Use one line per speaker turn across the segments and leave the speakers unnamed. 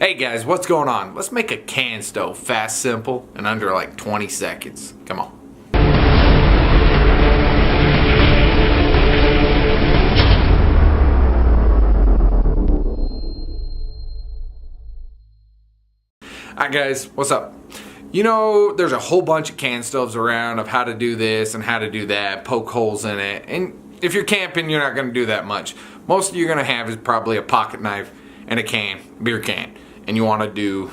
Hey guys, what's going on? Let's make a can stove fast, simple, and under like 20 seconds. Come on. Alright guys, what's up? You know, there's a whole bunch of can stoves around of how to do this and how to do that, poke holes in it, and if you're camping, you're not going to do that much. Most of you're going to have is probably a pocket knife and a can, beer can, and you want to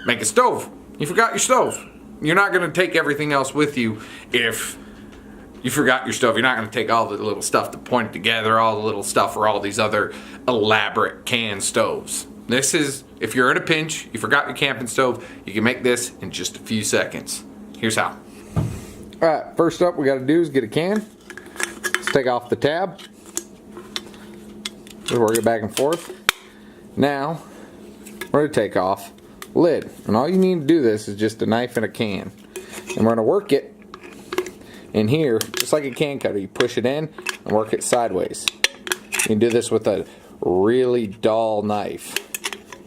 make a stove. You forgot your stove. You're not going to take everything else with you if you forgot your stove. You're not going to take all the little stuff to point it together, all the little stuff for all these other elaborate can stoves. This is, if you're in a pinch, you forgot your camping stove, you can make this in just a few seconds. Here's how.
Alright, first up we got to do is get a can. Let's take off the tab. Just work it back and forth. Now, we're going to take off the lid. And all you need to do this is just a knife and a can. And we're going to work it in here, just like a can cutter. You push it in and work it sideways. You can do this with a really dull knife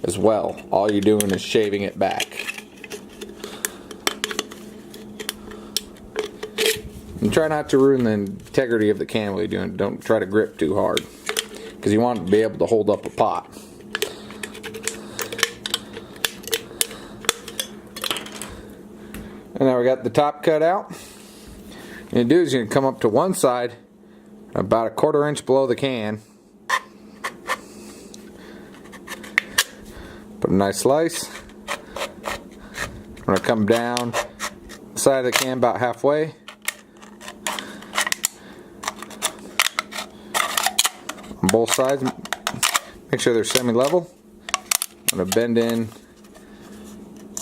as well. All you're doing is shaving it back. And try not to ruin the integrity of the can while you're doing it. Don't try to grip too hard, because you want it to be able to hold up a pot. And now we got the top cut out. What you're going to do is you're going to come up to one side, about a 1/4 inch below the can. Put a nice slice. I'm going to come down the side of the can about halfway. On both sides, make sure they're semi-level. I'm going to bend in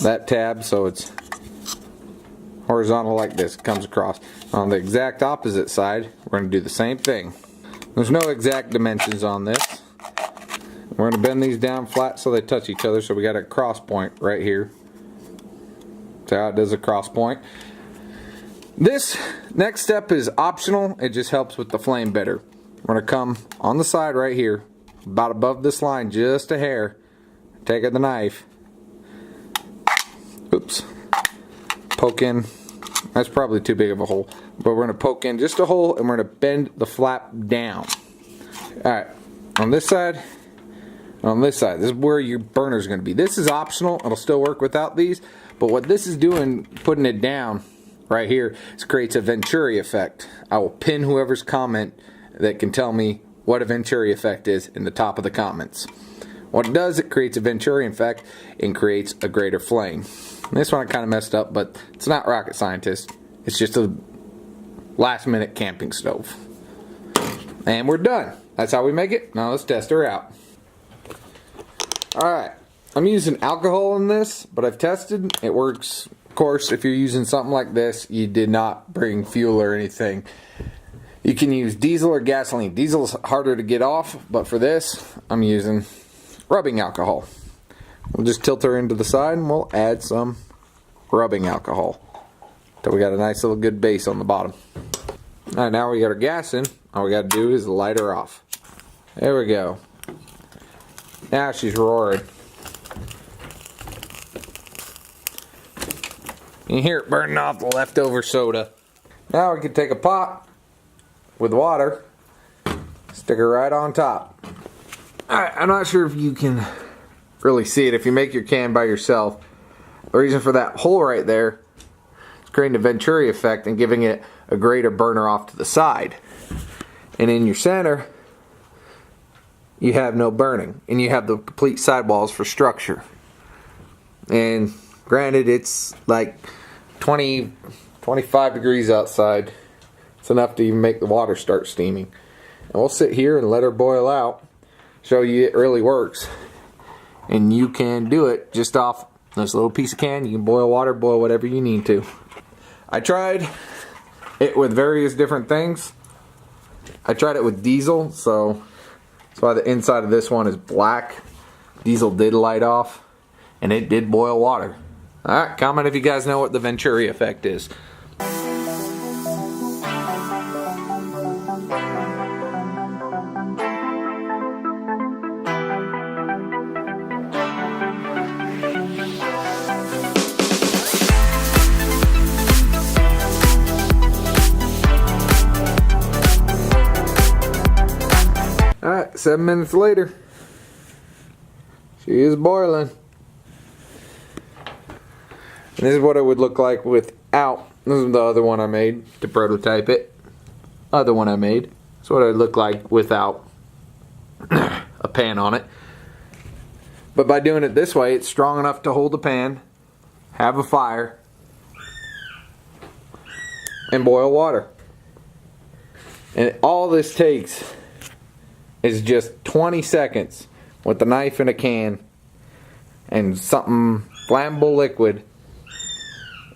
that tab so it's horizontal like this. It comes across. On the exact opposite side, we're going to do the same thing. There's no exact dimensions on this. We're going to bend these down flat so they touch each other, so we got a cross point right here. See how it does a cross point. This next step is optional. It just helps with the flame better. We're going to come on the side right here, about above this line, just a hair. Take the knife. Oops. Poke in. That's probably too big of a hole, but we're going to poke in just a hole and we're going to bend the flap down. Alright, on this side, this is where your burner is going to be. This is optional. It'll still work without these, but what this is doing, putting it down right here, is creates a Venturi effect. I will pin whoever's comment that can tell me what a Venturi effect is in the top of the comments. What it does, it creates a Venturi effect and creates a greater flame. This one I kind of messed up, but it's not rocket scientist. It's just a last minute camping stove. And we're done. That's how we make it. Now let's test her out. Alright, I'm using alcohol in this, but I've tested. It works. Of course, if you're using something like this, you did not bring fuel or anything. You can use diesel or gasoline. Diesel's harder to get off, but for this, I'm using rubbing alcohol. We'll just tilt her into the side and we'll add some rubbing alcohol until we got a nice little good base on the bottom. Alright, now we got our gas in. All we got to do is light her off. There we go. Now she's roaring. You can hear it burning off the leftover soda. Now we can take a pot with water, stick her right on top. Alright, I'm not sure if you can really see it if you make your can by yourself. The reason for that hole right there is creating a Venturi effect and giving it a greater burner off to the side. And in your center, you have no burning, and you have the complete sidewalls for structure. And granted, it's like 20, 25 degrees outside. It's enough to even make the water start steaming. And we'll sit here and let her boil out, show you it really works. And you can do it just off this little piece of can. You can boil water, boil whatever you need to. I tried it with various different things. I tried it with diesel, so that's why the inside of this one is black. Diesel did light off, and it did boil water. Alright, comment if you guys know what the Venturi effect is. 7 minutes later, she is boiling. And this is what it would look like without. This is the other one I made to prototype it. Other one I made. That's what it would look like without a pan on it. But by doing it this way, it's strong enough to hold the pan, have a fire, and boil water. And all this takes is just 20 seconds with a knife and a can and something flammable liquid,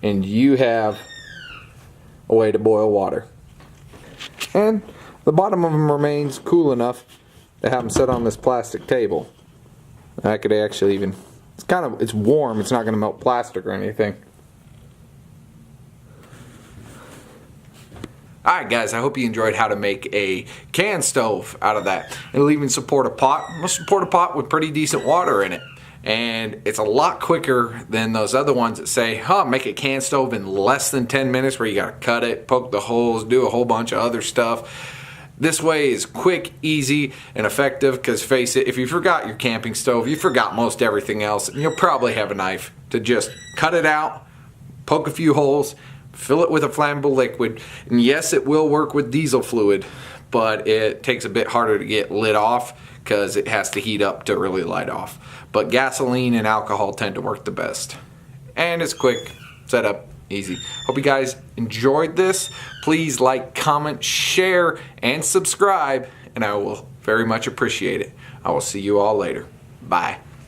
and you have a way to boil water. And the bottom of them remains cool enough to have them sit on this plastic table. I could actually even, it's warm, it's not going to melt plastic or anything.
Alright guys, I hope you enjoyed how to make a can stove out of that. It'll even support a pot. It'll support a pot with pretty decent water in it. And it's a lot quicker than those other ones that say, make a can stove in less than 10 minutes, where you gotta cut it, poke the holes, do a whole bunch of other stuff. This way is quick, easy, and effective, because face it, if you forgot your camping stove, you forgot most everything else, and you'll probably have a knife to just cut it out, poke a few holes, fill it with a flammable liquid, and yes, it will work with diesel fluid, but it takes a bit harder to get lit off because it has to heat up to really light off. But gasoline and alcohol tend to work the best. And it's quick, setup, easy. Hope you guys enjoyed this. Please like, comment, share, and subscribe, and I will very much appreciate it. I will see you all later. Bye.